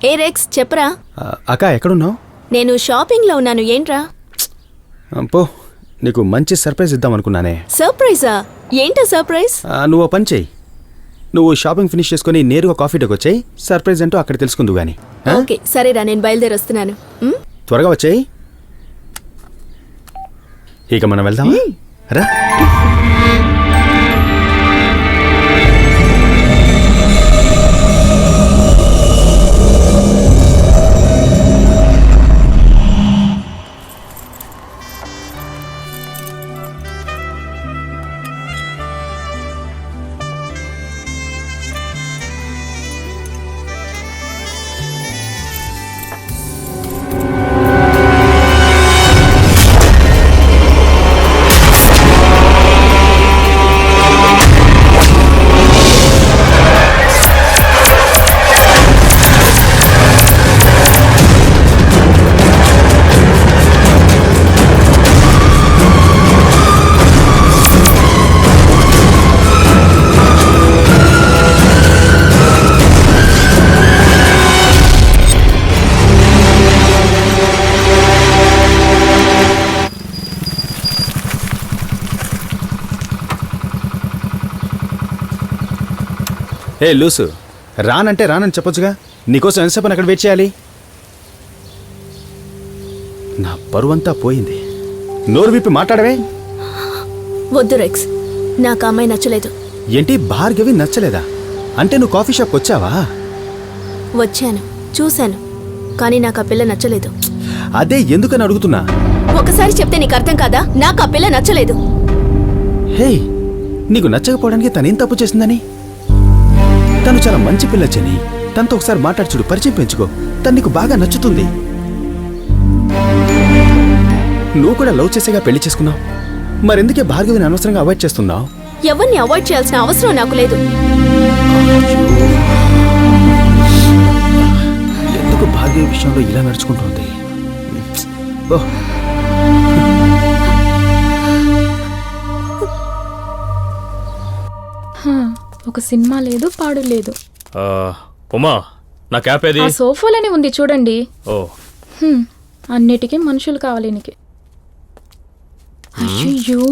ఏ rex చెప్పరా. అక్క ఎక్కడున్నావు? నేను షాపింగ్లో ఉన్నాను. ఏంట్రా? పో, నీకు మంచి సర్ప్రైజ్ ఇద్దాం అనుకున్నానే. సర్ప్రైజా? ఏంటా సర్ప్రైజ్? నువ్వు పని చెయ్యి, నువ్వు షాపింగ్ ఫినిష్ చేసుకుని నేరుగా కాఫీ డేకి వచ్చాయి. సర్ప్రైజ్ అంటూ అక్కడ తెలుసుకుందు గాని. ఓకే సరేరా, నేను బయలుదేరి వస్తున్నాను. త్వరగా వచ్చాయి. ఇక మనం వెళ్దామా? రా. ఏ లూసు, రానంటే రానని చెప్పొచ్చుగా. నీకోసం ఎంతసేపు అక్కడ వెయిట్ చేయాలి? నా పరువంతా పోయింది. నోరు విప్పి మాట్లాడవే. వద్దు రెక్స్, నాకు అమ్మాయి నచ్చలేదు. ఏంటి భార్గవి నచ్చలేదా? అంటే నువ్వు కాఫీ షాప్కి వచ్చావా? వచ్చాను, చూశాను, కానీ నాకు ఆ పిల్ల నచ్చలేదు. అదే ఎందుకని అడుగుతున్నా. ఒకసారి చెప్తే నీకు అర్థం కాదా? నాకు ఆ పిల్ల నచ్చలేదు. హే, నీకు నచ్చకపోవడానికి తనేం తప్పు చేసిందని? తను చాలా మంచి పిల్ల చెని. తనతో ఒకసారి మాట్లాడి చూడు, పరిచయం పెంచుకో. తను నీకు బాగా నచ్చుతుంది. నువ్వు కూడా లవ్ చేసేగా పెళ్లి చేసుకున్నావు. మరెందుకే భార్గవిని అనవసరంగా అవాయిడ్ చేస్తున్నావు? ఎవరిని అవాయిడ్ చేయాల్సిన అవసరం నాకు లేదు. ఎందుకు భార్గవి విషయంలో ఇలా నడుచుకుంటుంది? ఒక సినిమా లేదు, పాడు లేదు. ఉమా, నా క్యాప్ ఏది? ఆ సోఫాలోనే ఉంది చూడండి. ఓ, అన్నిటికీ మనుషులు కావాలి నీకు. అయ్యో,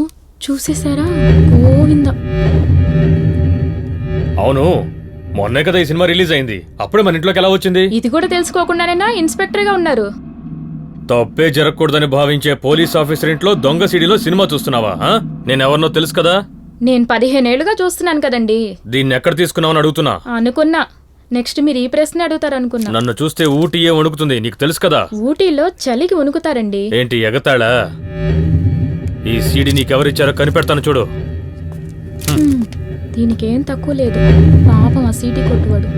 చూసేశారా? గోవింద. అవును, మొన్నే కదా ఈ సినిమా రిలీజ్ అయింది. అప్పుడే మన ఇంట్లోకి ఎలా వచ్చింది? ఇది కూడా తెలుసుకోకుండానేనా ఇన్స్పెక్టర్ గా ఉన్నారు? తప్పే జరగకూడదని భావించే పోలీస్ ఆఫీసర్ ఇంట్లో దొంగ సిడీలో సినిమా చూస్తున్నావా? నేనెవరినో తెలుసు కదా. నేను 15 ఏళ్లుగా చూస్తున్నాను కదండి. దీన్ని ఎక్కడ తీసుకున్నావని అడుగుతున్నా. అనుకున్నా నెక్స్ట్ మీరు ఈ ప్రశ్న అడుగుతారనుకున్నా. నన్ను చూస్తే ఊటీయే వణుకుతుంది, నీకు తెలుసు కదా. ఊటీలో చలికి వణుకుతారండి. ఏంటి ఎగతాళా? ఈ సీడీ నీకెవరిచ్చారో కనిపెడతాను చూడు. దీనికేం తక్కువ లేదు. పాపం ఆ సీటీ కొట్టువాడు.